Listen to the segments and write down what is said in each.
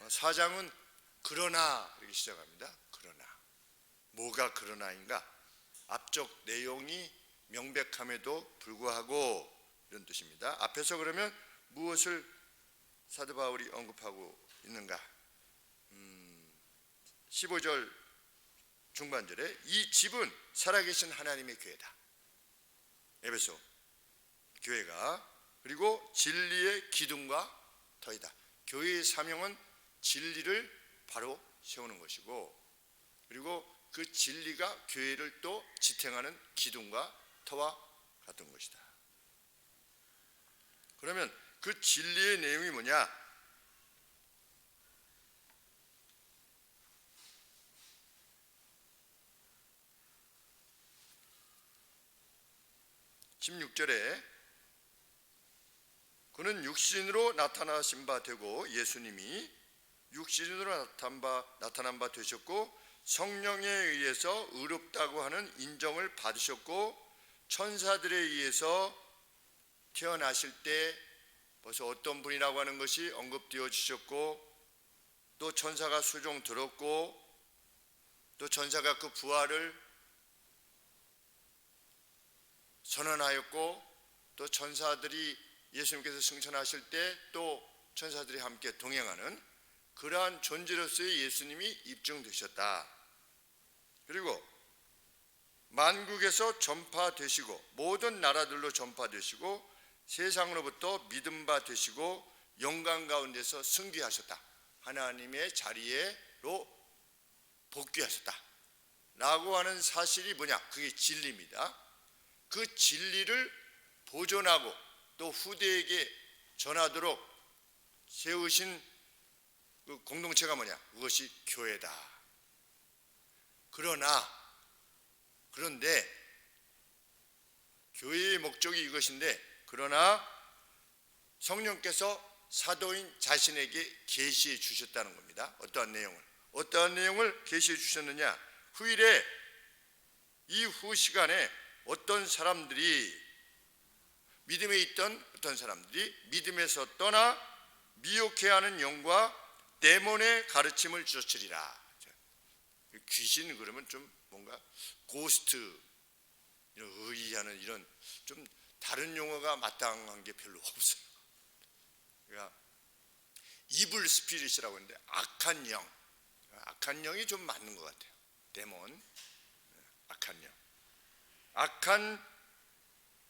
4장은 그러나 이렇게 시작합니다. 그러나 뭐가 그러나인가? 앞쪽 내용이 명백함에도 불구하고 이런 뜻입니다. 앞에서 그러면 무엇을 사도 바울이 언급하고 있는가? 15절 중반절에 이 집은 살아계신 하나님의 교회다. 에베소 교회가, 그리고 진리의 기둥과 터이다. 교회의 사명은 진리를 바로 세우는 것이고, 그리고 그 진리가 교회를 또 지탱하는 기둥과 터와 같은 것이다. 그러면 그 진리의 내용이 뭐냐? (16절에) 그는 육신으로 나타나신 바 되고, 예수님이 육신으로 나타난 바 되셨고, 성령에 의해서 의롭다고 하는 인정을 받으셨고, 천사들에 의해서 태어나실 때 벌써 어떤 분이라고 하는 것이 언급되어 주셨고, 또 천사가 수종 들었고, 또 천사가 그 부활을 선언하였고, 또 천사들이 예수님께서 승천하실 때 또 천사들이 함께 동행하는 그러한 존재로서의 예수님이 입증되셨다. 그리고 만국에서 전파되시고 모든 나라들로 전파되시고 세상으로부터 믿음 바 되시고 영광 가운데서 승귀하셨다. 하나님의 자리로 복귀하셨다 라고 하는 사실이 뭐냐? 그게 진리입니다. 그 진리를 보존하고 또 후대에게 전하도록 세우신 그 공동체가 뭐냐? 그것이 교회다. 그런데 교회의 목적이 이것인데, 그러나 성령께서 사도인 자신에게 계시해 주셨다는 겁니다. 어떠한 내용을 계시해 주셨느냐? 후일에 이후 시간에 어떤 사람들이, 믿음에 있던 어떤 사람들이 믿음에서 떠나 미혹해하는 영과 데몬의 가르침을 쫓으리라. 귀신 그러면 좀 뭔가 고스트, 의의하는 이런 좀 다른 용어가 마땅한 게 별로 없어요. 그러니까 이블 스피릿이라고 하는데 악한 영이 좀 맞는 것 같아요. 데몬, 악한 영. 악한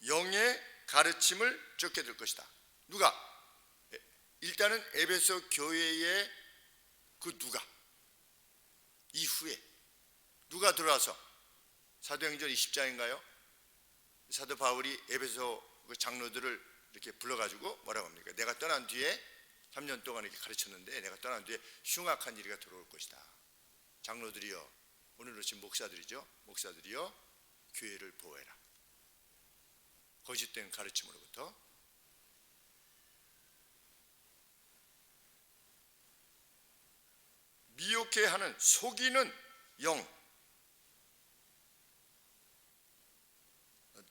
영의 가르침을 쫓게 될 것이다. 누가? 일단은 에베소 교회의 그 누가? 이후에 누가 들어와서, 사도행전 20장인가요? 사도 바울이 에베소 그 장로들을 이렇게 불러가지고 뭐라고 합니까? 내가 떠난 뒤에 3년 동안 이렇게 가르쳤는데, 내가 떠난 뒤에 흉악한 일이 들어올 것이다. 장로들이여, 오늘 오신 목사들이죠. 목사들이여, 교회를 보호해라. 거짓된 가르침으로부터. 미혹해 하는, 속이는 영,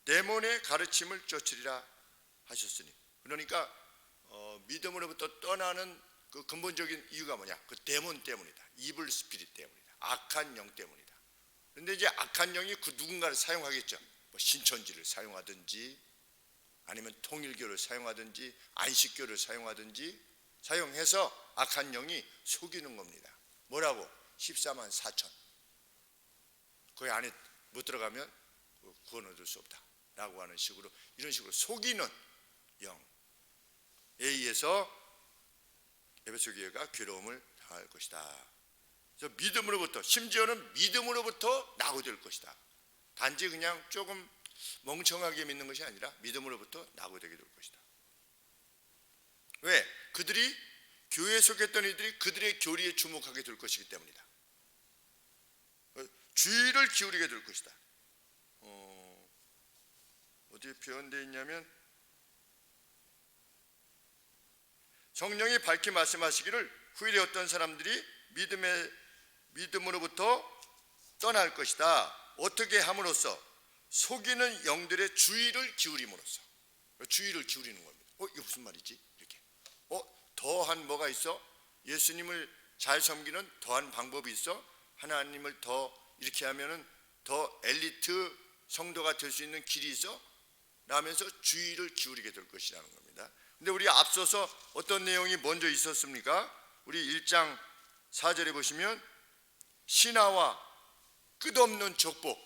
데몬의 가르침을 쫓으리라 하셨으니, 그러니까 믿음으로부터 떠나는 그 근본적인 이유가 뭐냐? 그 데몬 때문이다. 이블 스피릿 때문이다. 악한 영 때문이다. 그런데 이제 악한 영이 그 누군가를 사용하겠죠. 뭐 신천지를 사용하든지, 아니면 통일교를 사용하든지, 안식교를 사용하든지, 사용해서 악한 영이 속이는 겁니다. 뭐라고? 14만 4천. 거기 안에 못 들어가면 구원 얻을 수 없다 라고 하는 식으로, 이런 식으로 속이는 영에 의해서 에베소 교회가 괴로움을 당할 것이다. 그래서 믿음으로부터, 심지어는 믿음으로부터 낙오될 것이다. 단지 그냥 조금 멍청하게 믿는 것이 아니라 믿음으로부터 낙오되게 될 것이다. 왜? 그들이, 교회에 속했던 이들이 그들의 교리에 주목하게 될 것이기 때문이다. 주의를 기울이게 될 것이다. 어디에 표현되어 있냐면, 성령이 밝히 말씀하시기를 후일에 어떤 사람들이 믿음으로부터 떠날 것이다. 어떻게 함으로써? 속이는 영들의 주의를 기울임으로써. 주의를 기울이는 겁니다. 이게 무슨 말이지? 이렇게. 더한 뭐가 있어? 예수님을 잘 섬기는 더한 방법이 있어? 하나님을 더 이렇게 하면은 더 엘리트 성도가 될 수 있는 길이 있어? 라면서 주의를 기울이게 될 것이라는 겁니다. 근데 우리 앞서서 어떤 내용이 먼저 있었습니까? 우리 1장 4절에 보시면 신하와 끝없는 족복,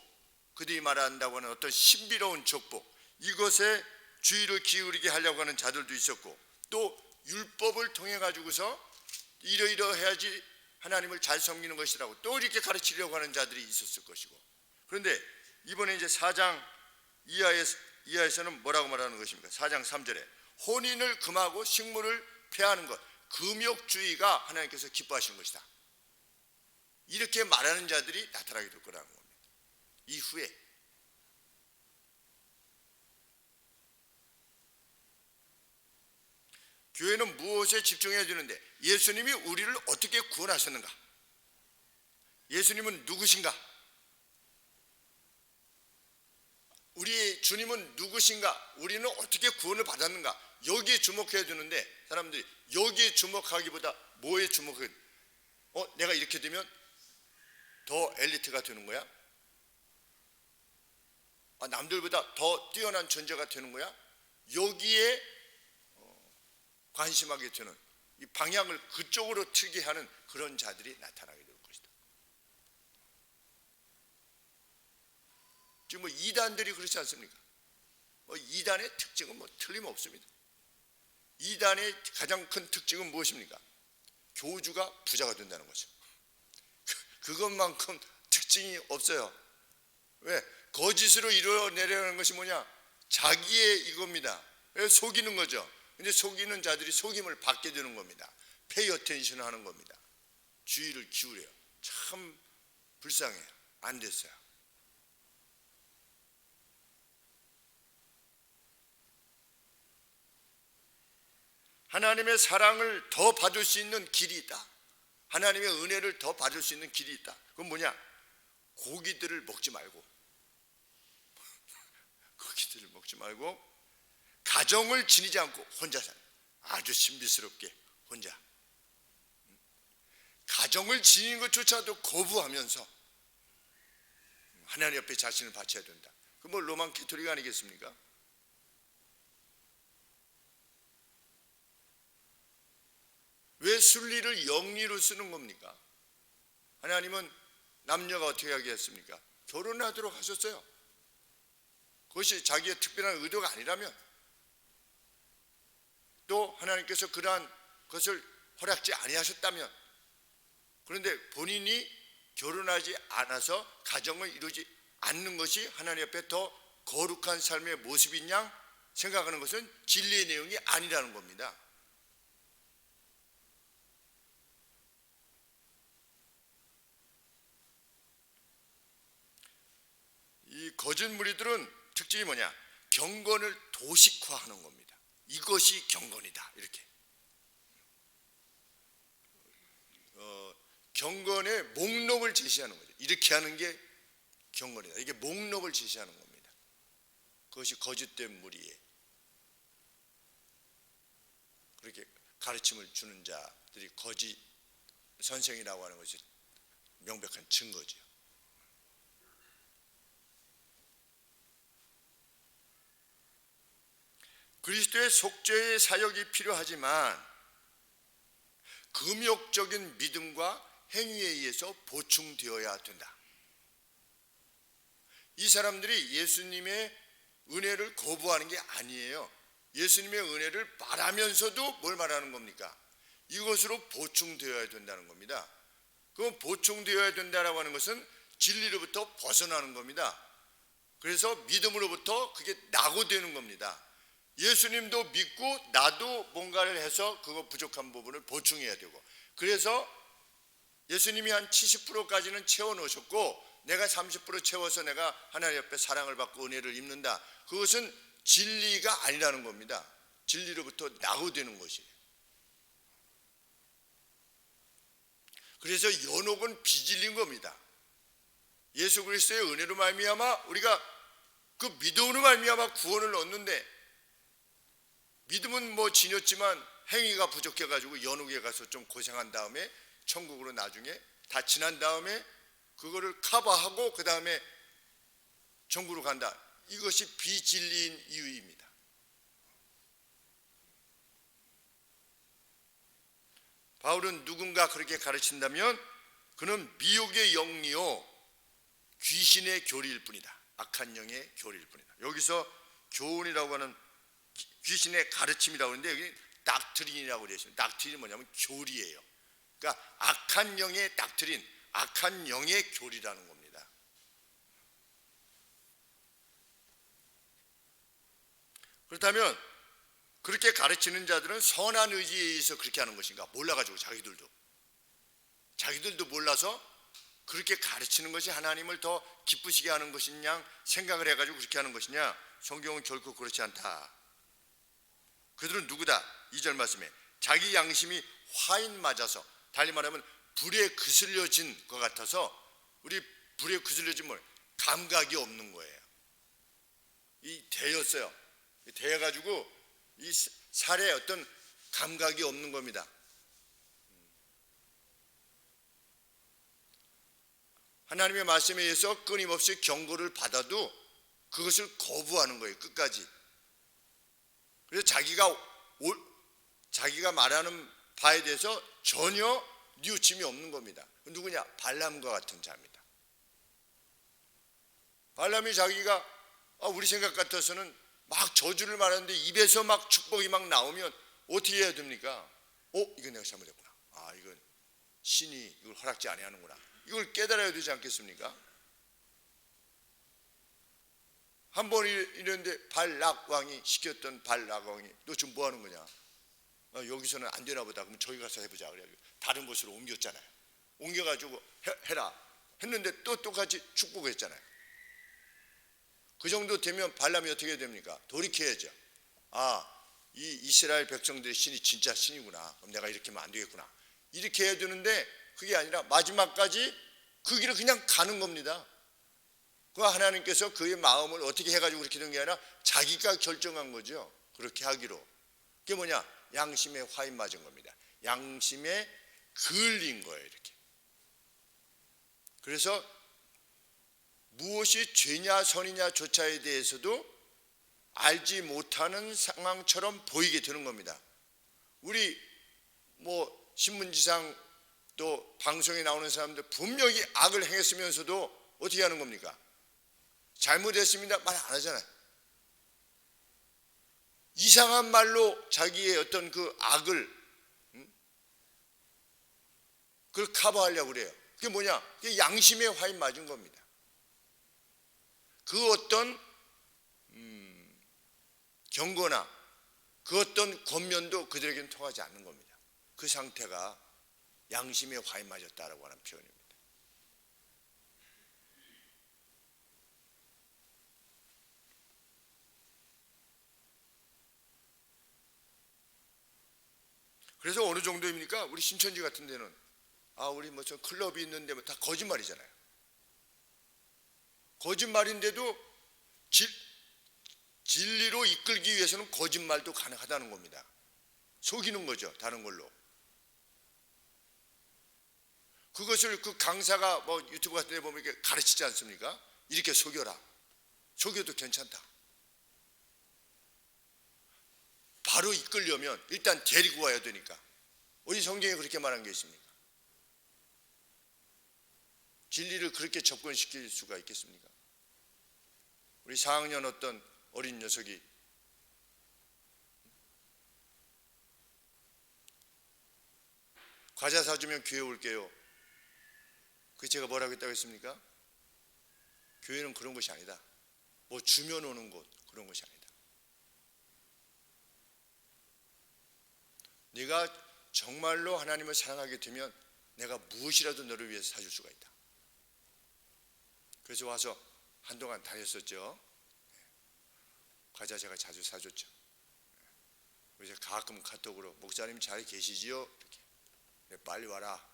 그들이 말한다고 하는 어떤 신비로운 족복, 이것에 주의를 기울이게 하려고 하는 자들도 있었고, 또 율법을 통해 가지고서 이러이러해야지 하나님을 잘 섬기는 것이라고 또 이렇게 가르치려고 하는 자들이 있었을 것이고, 그런데 이번에 이제 4장 이하에서는 뭐라고 말하는 것입니까? 4장 3절에 혼인을 금하고 식물을 폐하는 것, 금욕주의가 하나님께서 기뻐하시는 것이다, 이렇게 말하는 자들이 나타나게 될 거라는 겁니다. 이후에 교회는 무엇에 집중해야 되는데, 예수님이 우리를 어떻게 구원하셨는가? 예수님은 누구신가? 우리의 주님은 누구신가? 우리는 어떻게 구원을 받았는가? 여기에 주목해야 되는데, 사람들이 여기에 주목하기보다 뭐에 주목해? 내가 이렇게 되면 더 엘리트가 되는 거야? 남들보다 더 뛰어난 존재가 되는 거야? 여기에 관심하게 되는, 이 방향을 그쪽으로 틀게 하는 그런 자들이 나타나게 될 것이다. 지금 이단들이 그렇지 않습니까? 이단의 특징은 틀림없습니다. 이단의 가장 큰 특징은 무엇입니까? 교주가 부자가 된다는 거죠. 그것만큼 특징이 없어요. 왜? 거짓으로 이뤄내려는 것이 뭐냐? 자기의 이겁니다. 속이는 거죠. 근데 속이는 자들이 속임을 받게 되는 겁니다. 페이 어텐션 하는 겁니다. 주의를 기울여요. 참 불쌍해요. 안 됐어요. 하나님의 사랑을 더 받을 수 있는 길이 있다. 하나님의 은혜를 더 받을 수 있는 길이 있다. 그건 뭐냐? 고기들을 먹지 말고 고기들을 먹지 말고 가정을 지니지 않고 혼자 사는, 아주 신비스럽게 혼자 가정을 지니는 것조차도 거부하면서 하나님 앞에 자신을 바쳐야 된다. 그 뭐 로만 캐토릭 아니겠습니까? 왜 순리를 영리로 쓰는 겁니까? 하나님은 남녀가 어떻게 하겠습니까? 결혼하도록 하셨어요. 그것이 자기의 특별한 의도가 아니라면, 또 하나님께서 그러한 것을 허락지 아니하셨다면, 그런데 본인이 결혼하지 않아서 가정을 이루지 않는 것이 하나님 앞에 더 거룩한 삶의 모습인 양 생각하는 것은 진리의 내용이 아니라는 겁니다. 이 거짓 무리들은 특징이 뭐냐? 경건을 도식화하는 겁니다. 이것이 경건이다, 이렇게. 경건의 목록을 제시하는 거죠. 이렇게 하는 게 경건이다. 이게 목록을 제시하는 겁니다. 그것이 거짓된 무리에 그렇게 가르침을 주는 자들이 거짓 선생이라고 하는 것이 명백한 증거죠. 그리스도의 속죄의 사역이 필요하지만 금욕적인 믿음과 행위에 의해서 보충되어야 된다. 이 사람들이 예수님의 은혜를 거부하는 게 아니에요. 예수님의 은혜를 말하면서도 뭘 말하는 겁니까? 이것으로 보충되어야 된다는 겁니다. 그럼 보충되어야 된다라고 하는 것은 진리로부터 벗어나는 겁니다. 그래서 믿음으로부터 그게 낙오되는 겁니다. 예수님도 믿고 나도 뭔가를 해서 그거 부족한 부분을 보충해야 되고, 그래서 예수님이 한 70%까지는 채워 놓으셨고 내가 30% 채워서 내가 하나님 앞에 사랑을 받고 은혜를 입는다. 그것은 진리가 아니라는 겁니다. 진리로부터 낙오되는 것이에요. 그래서 연옥은 비질린 겁니다. 예수 그리스도의 은혜로 말미암아 우리가 그 믿음으로 말미암아 구원을 얻는데, 믿음은 뭐 지녔지만 행위가 부족해가지고 연옥에 가서 좀 고생한 다음에 천국으로 나중에 다 지난 다음에 그거를 커버하고 그 다음에 천국으로 간다. 이것이 비진리인 이유입니다. 바울은 누군가 그렇게 가르친다면 그는 미혹의 영이요 귀신의 교리일 뿐이다. 악한 영의 교리일 뿐이다. 여기서 교훈이라고 하는 귀신의 가르침이라고 하는데 여기 닥트린이라고 되어 있습니다. 닥트린이 뭐냐면 교리예요. 그러니까 악한 영의 닥트린, 악한 영의 교리라는 겁니다. 그렇다면 그렇게 가르치는 자들은 선한 의지에 의해서 그렇게 하는 것인가? 몰라가지고 자기들도 몰라서 그렇게 가르치는 것이 하나님을 더 기쁘시게 하는 것이냐 생각을 해가지고 그렇게 하는 것이냐? 성경은 결코 그렇지 않다. 그들은 누구다? 2절 말씀에 자기 양심이 화인 맞아서, 달리 말하면 불에 그슬려진 것 같아서, 우리 불에 그슬려진 뭘 감각이 없는 거예요. 이 대였어요. 대여가지고 이 살에 어떤 감각이 없는 겁니다. 하나님의 말씀에 의해서 끊임없이 경고를 받아도 그것을 거부하는 거예요. 끝까지. 그래서 자기가 말하는 바에 대해서 전혀 뉘우침이 없는 겁니다. 누구냐? 발람과 같은 자입니다. 발람이 자기가 우리 생각 같아서는 막 저주를 말하는데 입에서 막 축복이 막 나오면 어떻게 해야 됩니까? 이건 내가 잘못했구나. 이건 신이 이걸 허락지 아니하는구나. 이걸 깨달아야 되지 않겠습니까? 한 번 이랬는데 발락 왕이 시켰던 발락 왕이 너 지금 뭐 하는 거냐? 여기서는 안 되나 보다. 그럼 저기 가서 해보자. 그래가지고 다른 곳으로 옮겼잖아요. 옮겨가지고 해라 했는데 또 똑같이 축복했잖아요. 그 정도 되면 발람이 어떻게 됩니까? 돌이켜야죠. 이 이스라엘 백성들의 신이 진짜 신이구나. 그럼 내가 이렇게 하면 안 되겠구나. 이렇게 해야 되는데 그게 아니라 마지막까지 그 길을 그냥 가는 겁니다. 그 하나님께서 그의 마음을 어떻게 해가지고 그렇게 된 게 아니라 자기가 결정한 거죠. 그렇게 하기로. 그게 뭐냐? 양심에 화인 맞은 겁니다. 양심에 그을린 거예요. 이렇게. 그래서 무엇이 죄냐 선이냐 조차에 대해서도 알지 못하는 상황처럼 보이게 되는 겁니다. 우리 신문지상 또 방송에 나오는 사람들 분명히 악을 행했으면서도 어떻게 하는 겁니까? 잘못했습니다 말 안 하잖아요. 이상한 말로 자기의 어떤 그 악을 그걸 커버하려고 그래요. 그게 뭐냐? 그게 양심에 화인 맞은 겁니다. 그 어떤 경고나 그 어떤 권면도 그들에게는 통하지 않는 겁니다. 그 상태가 양심에 화인 맞았다라고 하는 표현입니다. 그래서 어느 정도입니까? 우리 신천지 같은 데는 우리 무슨 클럽이 있는데 다 거짓말이잖아요. 거짓말인데도 진리로 이끌기 위해서는 거짓말도 가능하다는 겁니다. 속이는 거죠, 다른 걸로. 그것을 그 강사가 유튜브 같은 데 보면 이렇게 가르치지 않습니까? 이렇게 속여라. 속여도 괜찮다. 바로 이끌려면 일단 데리고 와야 되니까. 어디 성경에 그렇게 말한 게 있습니까? 진리를 그렇게 접근시킬 수가 있겠습니까? 우리 4학년 어떤 어린 녀석이 과자 사주면 교회 올게요. 그 제가 뭐라고 했다고 했습니까? 교회는 그런 것이 아니다. 주면 오는 곳, 그런 것이 아니다. 네가 정말로 하나님을 사랑하게 되면 내가 무엇이라도 너를 위해서 사줄 수가 있다. 그래서 와서 한동안 다녔었죠. 과자 제가 자주 사줬죠. 그래서 가끔 카톡으로 목사님 잘 계시지요? 이렇게. 네, 빨리 와라.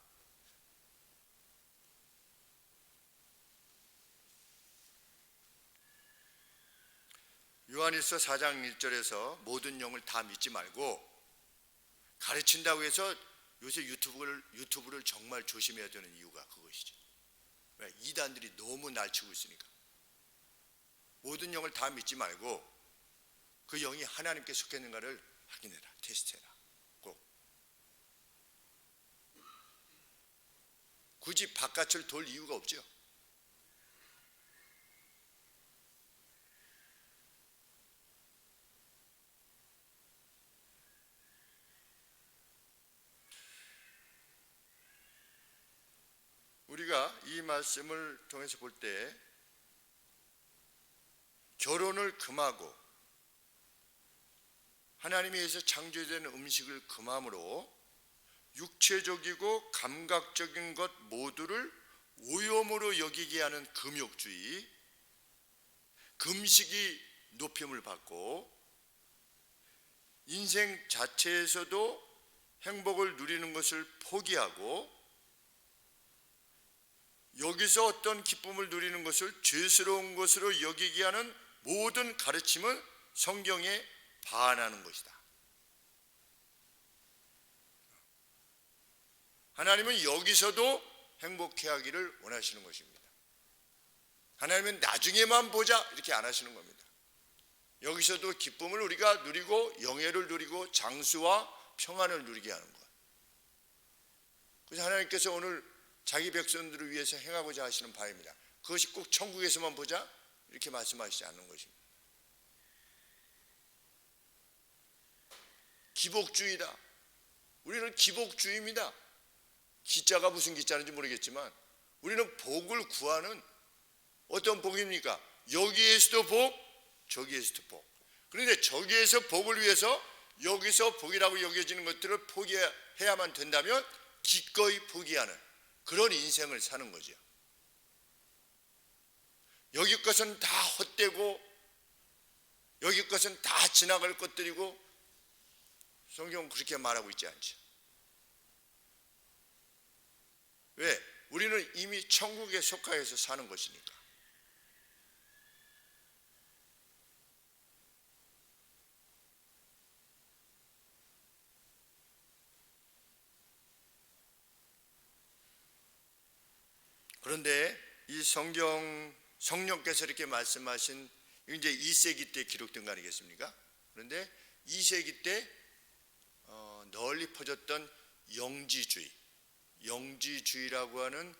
요한일서 4장 1절에서 모든 영을 다 믿지 말고 가르친다고 해서 요새 유튜브를 정말 조심해야 되는 이유가 그것이죠. 왜? 이단들이 너무 날치고 있으니까. 모든 영을 다 믿지 말고 그 영이 하나님께 속했는가를 확인해라, 테스트해라. 꼭. 굳이 바깥을 돌 이유가 없죠. 우리가 이 말씀을 통해서 볼 때 결혼을 금하고 하나님에 의해서 창조된 음식을 금함으로 육체적이고 감각적인 것 모두를 오염으로 여기게 하는 금욕주의, 금식이 높임을 받고 인생 자체에서도 행복을 누리는 것을 포기하고 여기서 어떤 기쁨을 누리는 것을 죄스러운 것으로 여기게 하는 모든 가르침은 성경에 반하는 것이다. 하나님은 여기서도 행복해 하기를 원하시는 것입니다. 하나님은 나중에만 보자 이렇게 안 하시는 겁니다. 여기서도 기쁨을 우리가 누리고 영예를 누리고 장수와 평안을 누리게 하는 것. 그래서 하나님께서 오늘 자기 백성들을 위해서 행하고자 하시는 바입니다. 그것이 꼭 천국에서만 보자 이렇게 말씀하시지 않는 것입니다. 기복주의다. 우리는 기복주의입니다. 기자가 무슨 기자인지 모르겠지만 우리는 복을 구하는 어떤 복입니까? 여기에서도 복, 저기에서도 복. 그런데 저기에서 복을 위해서 여기서 복이라고 여겨지는 것들을 포기해야만 된다면 기꺼이 포기하는 그런 인생을 사는 거죠. 여기 것은 다 헛되고 여기 것은 다 지나갈 것들이고 성경은 그렇게 말하고 있지 않죠. 왜? 우리는 이미 천국에 속하여서 사는 것이니까. 그런데 이 성령께서 이렇게 말씀하신 이제 2세기 때 기록된 거 아니겠습니까? 그런데 2세기 때 널리 퍼졌던 영지주의라고 하는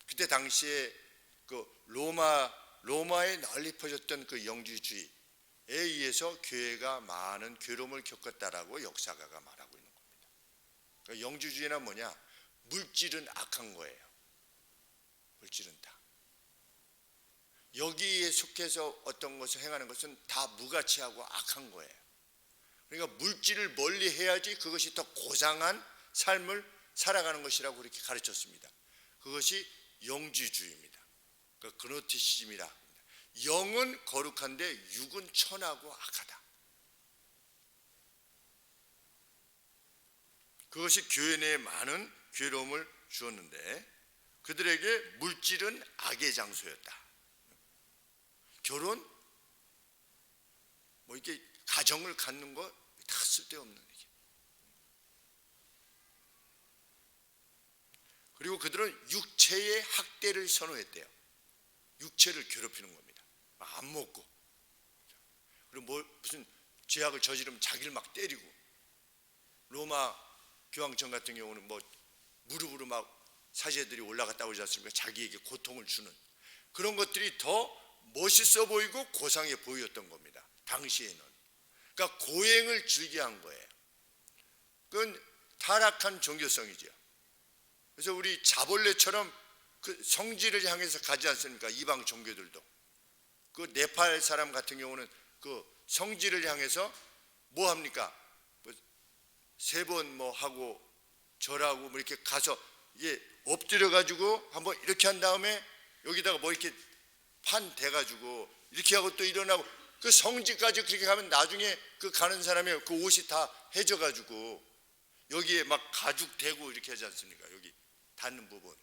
그때 당시에 그 로마에 널리 퍼졌던 그 영지주의에 의해서 교회가 많은 괴로움을 겪었다라고 역사가가 말하고 있는 겁니다. 그러니까 영지주의는 뭐냐? 물질은 악한 거예요. 물질은 다. 여기에 속해서 어떤 것을 행하는 것은 다 무가치하고 악한 거예요. 그러니까 물질을 멀리 해야지 그것이 더 고상한 삶을 살아가는 것이라고 그렇게 가르쳤습니다. 그것이 영지주의입니다. 그러니까 그노티시즘이라. 영은 거룩한데 육은 천하고 악하다. 그것이 교회 내에 많은 괴로움을 주었는데 그들에게 물질은 악의 장소였다. 결혼, 뭐 이렇게 가정을 갖는 거 다 쓸데없는 얘기. 그리고 그들은 육체의 학대를 선호했대요. 육체를 괴롭히는 겁니다. 안 먹고. 그리고 무슨 죄악을 저지르면 자기를 막 때리고. 로마 교황청 같은 경우는 무릎으로 막 사제들이 올라갔다 오지 않습니까? 자기에게 고통을 주는 그런 것들이 더 멋있어 보이고 고상해 보였던 겁니다. 당시에는. 그러니까 고행을 즐겨한 거예요. 그건 타락한 종교성이죠. 그래서 우리 자벌레처럼 그 성지를 향해서 가지 않습니까? 이방 종교들도. 그 네팔 사람 같은 경우는 그 성지를 향해서 뭐 합니까? 세 번 하고 절하고 이렇게 가서 이게 엎드려 가지고 한번 이렇게 한 다음에 여기다가 이렇게 판 대가지고 이렇게 하고 또 일어나고 그 성지까지 그렇게 가면 나중에 그 가는 사람의 그 옷이 다 해져 가지고 여기에 막 가죽 대고 이렇게 하지 않습니까? 여기 닿는 부분.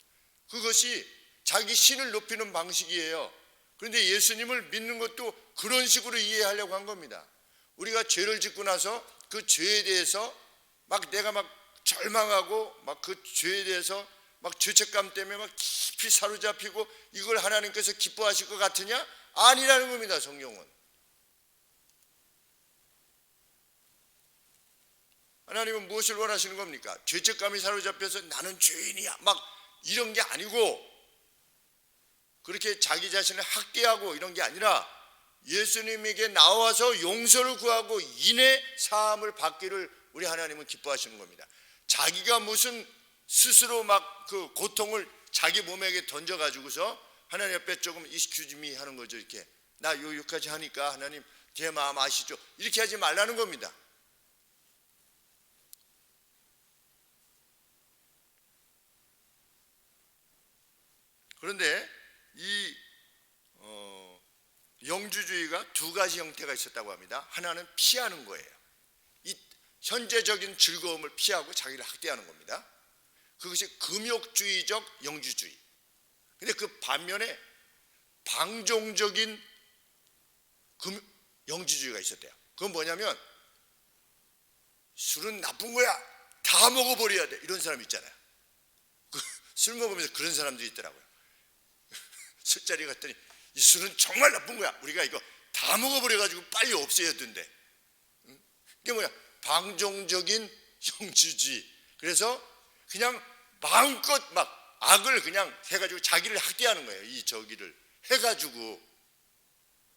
그것이 자기 신을 높이는 방식이에요. 그런데 예수님을 믿는 것도 그런 식으로 이해하려고 한 겁니다. 우리가 죄를 짓고 나서 그 죄에 대해서 막 내가 막 절망하고 막 그 죄에 대해서 막 죄책감 때문에 막 깊이 사로잡히고 이걸 하나님께서 기뻐하실 것 같으냐? 아니라는 겁니다. 성경은. 하나님은 무엇을 원하시는 겁니까? 죄책감이 사로잡혀서 나는 죄인이야 막 이런 게 아니고, 그렇게 자기 자신을 학대하고 이런 게 아니라 예수님에게 나와서 용서를 구하고 인의 사함을 받기를 우리 하나님은 기뻐하시는 겁니다. 자기가 무슨 스스로 막 그 고통을 자기 몸에게 던져가지고서 하나님 앞에 조금 이스큐즈미 하는 거죠. 이렇게 나 여기까지 하니까 하나님 제 마음 아시죠? 이렇게 하지 말라는 겁니다. 그런데 이 영주주의가 두 가지 형태가 있었다고 합니다. 하나는 피하는 거예요. 이 현재적인 즐거움을 피하고 자기를 학대하는 겁니다. 그것이 금욕주의적 영주주의. 근데 그 반면에 방종적인 영주주의가 있었대요. 그건 뭐냐면 술은 나쁜 거야, 다 먹어버려야 돼, 이런 사람 있잖아요. 술 먹으면서 그런 사람들이 있더라고요. 술자리 갔더니 이 술은 정말 나쁜 거야, 우리가 이거 다 먹어버려가지고 빨리 없애야 된대. 이게 뭐야? 방종적인 영주주의. 그래서 그냥 마음껏 막 악을 그냥 해가지고 자기를 학대하는 거예요. 이 저기를 해가지고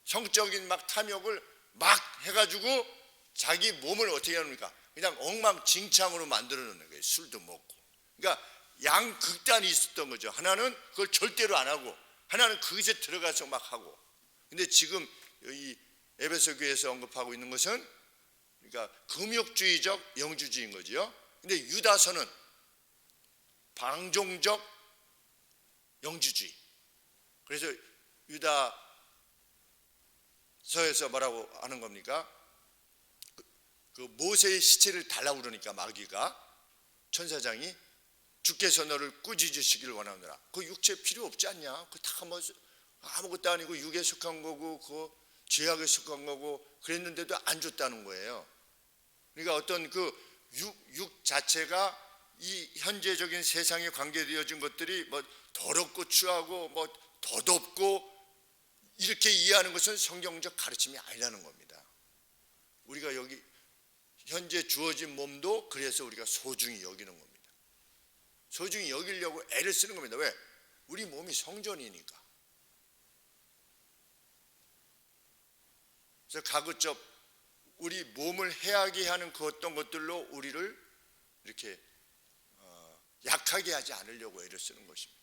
성적인 막 탐욕을 막 해가지고 자기 몸을 어떻게 하는가? 그냥 엉망진창으로 만들어 놓는 거예요. 술도 먹고. 그러니까 양극단이 있었던 거죠. 하나는 그걸 절대로 안 하고, 하나는 그것에 들어가서 막 하고. 근데 지금 이 에베소 교회에서 언급하고 있는 것은 그러니까 금욕주의적 영주주의인 거죠. 근데 유다서는 방종적 영주주의. 그래서 유다서에서 뭐라고 하는 겁니까? 그 모세의 시체를 달라고 그러니까 마귀가, 천사장이 주께서 너를 꾸짖으시기를 원하노라. 그 육체 필요 없지 않냐? 그 다 뭐 아무것도 아니고 육에 속한 거고 그 죄악에 속한 거고 그랬는데도 안 줬다는 거예요. 그러니까 어떤 그 육 자체가 이 현재적인 세상에 관계되어진 것들이 뭐 더럽고 추하고 뭐 더덥고 이렇게 이해하는 것은 성경적 가르침이 아니라는 겁니다. 우리가 여기 현재 주어진 몸도 그래서 우리가 소중히 여기는 겁니다. 소중히 여기려고 애를 쓰는 겁니다. 왜? 우리 몸이 성전이니까. 그래서 가급적 우리 몸을 해하게 하는 그 어떤 것들로 우리를 이렇게 약하게 하지 않으려고 애를 쓰는 것입니다.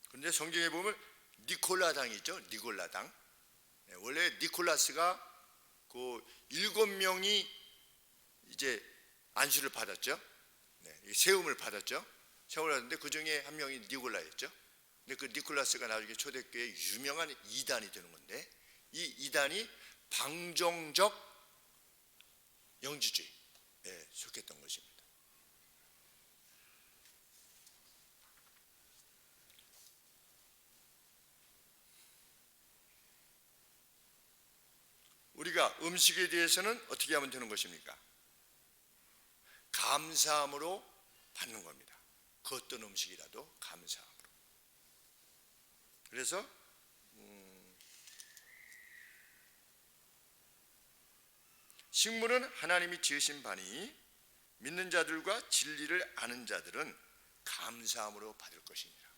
그런데 성경에 보면 니콜라당이 있죠. 니콜라당. 원래 니콜라스가 그 7명이 이제 안수를 받았죠. 세움을 받았죠. 세움을 받았는데 그 중에 한 명이 니콜라였죠. 근데 그 니콜라스가 나중에 초대교회 유명한 이단이 되는 건데, 이 이단이 방종적 영주주의에 속했던 것입니다. 우리가 음식에 대해서는 어떻게 하면 되는 것입니까? 감사함으로 받는 겁니다. 그 어떤 음식이라도 감사함으로. 그래서 식물은 하나님이 지으신 바니 믿는 자들과 진리를 아는 자들은 감사함으로 받을 것이니라.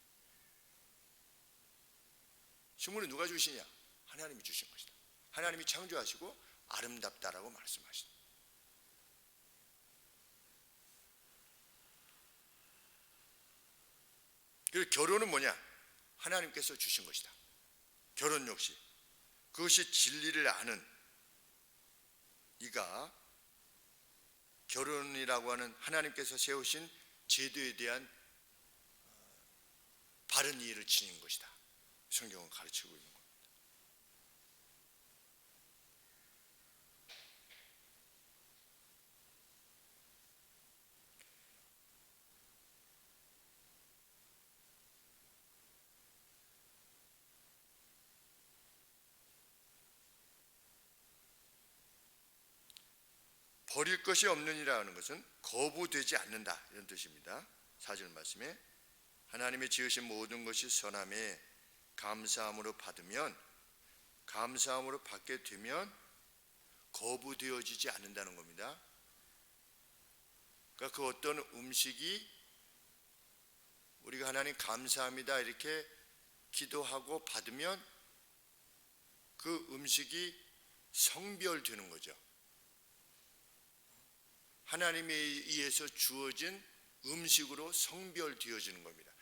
식물은 누가 주시냐? 하나님이 주신 것이다. 하나님이 창조하시고 아름답다라고 말씀하시다. 그리고 결혼은 뭐냐? 하나님께서 주신 것이다. 결혼 역시 그것이 진리를 아는 이가 결혼이라고 하는 하나님께서 세우신 제도에 대한 바른 이해를 지닌 것이다. 성경은 가르치고 있는 겁니다. 버릴 것이 없느니라는 것은 거부되지 않는다 이런 뜻입니다. 4절 말씀에 하나님의 지으신 모든 것이 선함에 감사함으로 받게 되면 거부되어지지 않는다는 겁니다. 그러니까 그 어떤 음식이 우리가 하나님 감사합니다 이렇게 기도하고 받으면 그 음식이 성별되는 거죠. 하나님에 의해서 주어진 음식으로 성별되어지는 겁니다.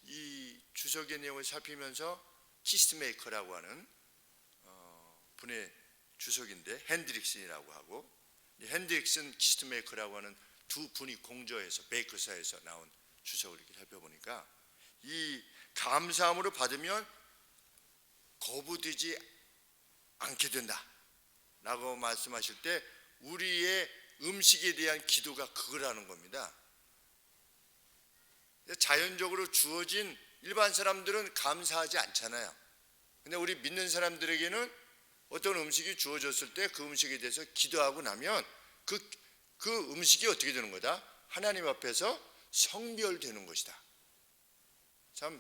이 주석의 내용을 살피면서 키스메이커라고 하는 분의 주석인데 핸드릭슨이라고 하고, 핸드릭슨 키스메이커라고 하는 두 분이 공저에서 베이커사에서 나온 주석을 이렇게 살펴보니까 이 감사함으로 받으면 거부되지 않게 된다 라고 말씀하실 때 우리의 음식에 대한 기도가 그거라는 겁니다. 자연적으로 주어진 일반 사람들은 감사하지 않잖아요. 근데 우리 믿는 사람들에게는 어떤 음식이 주어졌을 때 그 음식에 대해서 기도하고 나면 그 음식이 어떻게 되는 거다? 하나님 앞에서 성별되는 것이다. 참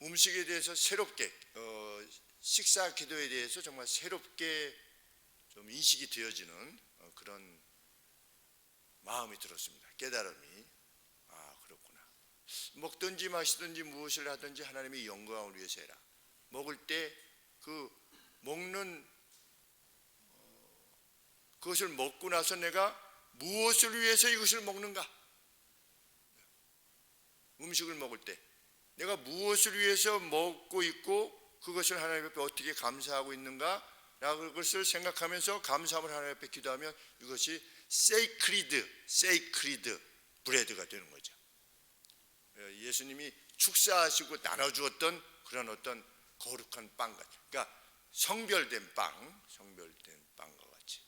음식에 대해서 새롭게 식사 기도에 대해서 정말 새롭게 좀 인식이 되어지는 그런 마음이 들었습니다. 깨달음이 그렇구나. 먹든지 마시든지 무엇을 하든지 하나님의 영광을 위해서 해라. 먹을 때 그 먹는 그것을 먹고 나서 내가 무엇을 위해서 이것을 먹는가? 음식을 먹을 때 내가 무엇을 위해서 먹고 있고 그것을 하나님 앞에 어떻게 감사하고 있는가? 라는 것을 생각하면서 감사함을 하나님 앞에 기도하면 이것이 세이크리드 브레드가 되는 거죠. 예수님이 축사하시고 나눠주었던 그런 어떤 거룩한 빵 같은, 그러니까 성별된 빵과 같이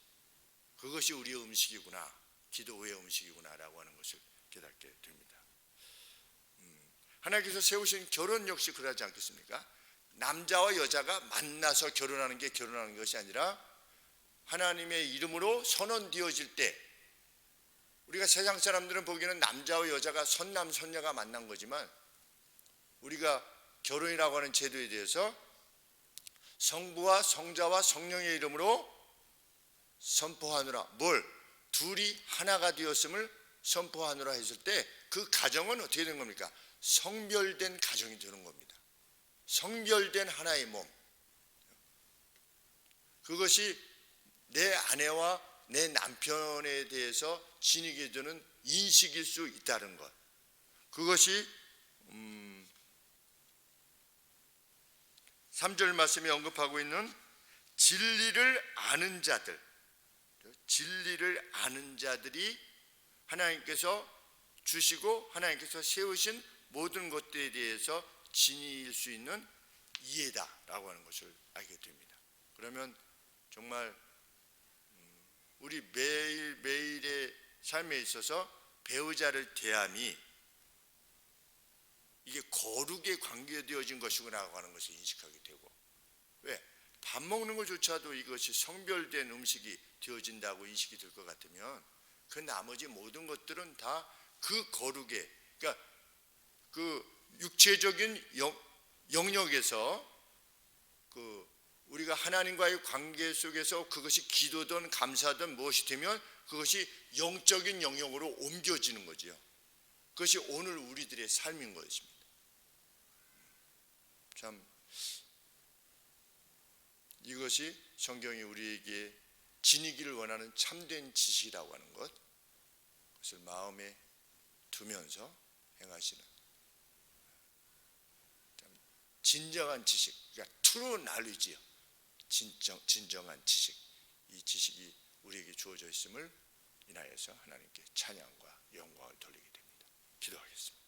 그것이 우리의 음식이구나, 기도 후의 음식이구나라고 하는 것을 깨닫게 됩니다. 하나님께서 세우신 결혼 역시 그러지 않겠습니까? 남자와 여자가 만나서 결혼하는 게 결혼하는 것이 아니라 하나님의 이름으로 선언되어질 때, 우리가 세상 사람들은 보기에는 남자와 여자가 선남 선녀가 만난 거지만 우리가 결혼이라고 하는 제도에 대해서 성부와 성자와 성령의 이름으로 선포하노라, 둘이 하나가 되었음을 선포하노라 했을 때 그 가정은 어떻게 된 겁니까? 성별된 가정이 되는 겁니다. 성별된 하나의 몸. 그것이 내 아내와 내 남편에 대해서 지니게 되는 인식일 수 있다는 것. 그것이 3절 말씀에 언급하고 있는 진리를 아는 자들이 하나님께서 주시고 하나님께서 세우신 모든 것들에 대해서 지니일 수 있는 이해다라고 하는 것을 알게 됩니다. 그러면 정말 우리 매일매일의 삶에 있어서 배우자를 대함이 이게 거룩에 관계되어진 것이구나 하는 것을 인식하게 되고, 왜? 밥 먹는 것조차도 이것이 성별된 음식이 되어진다고 인식이 될 것 같으면 그 나머지 모든 것들은 다 그 거룩에, 그러니까 그 육체적인 영역에서 그 우리가 하나님과의 관계 속에서 그것이 기도든 감사든 무엇이 되면 그것이 영적인 영역으로 옮겨지는 거지요. 그것이 오늘 우리들의 삶인 것입니다. 참 이것이 성경이 우리에게 지니기를 원하는 참된 지식이라고 하는 것, 그것을 마음에 두면서 행하시는 진정한 지식, 그러니까 트루 날리지요. 진정한 지식, 이 지식이 우리에게 주어져 있음을 인하여서 하나님께 찬양과 영광을 돌리게 됩니다. 기도하겠습니다.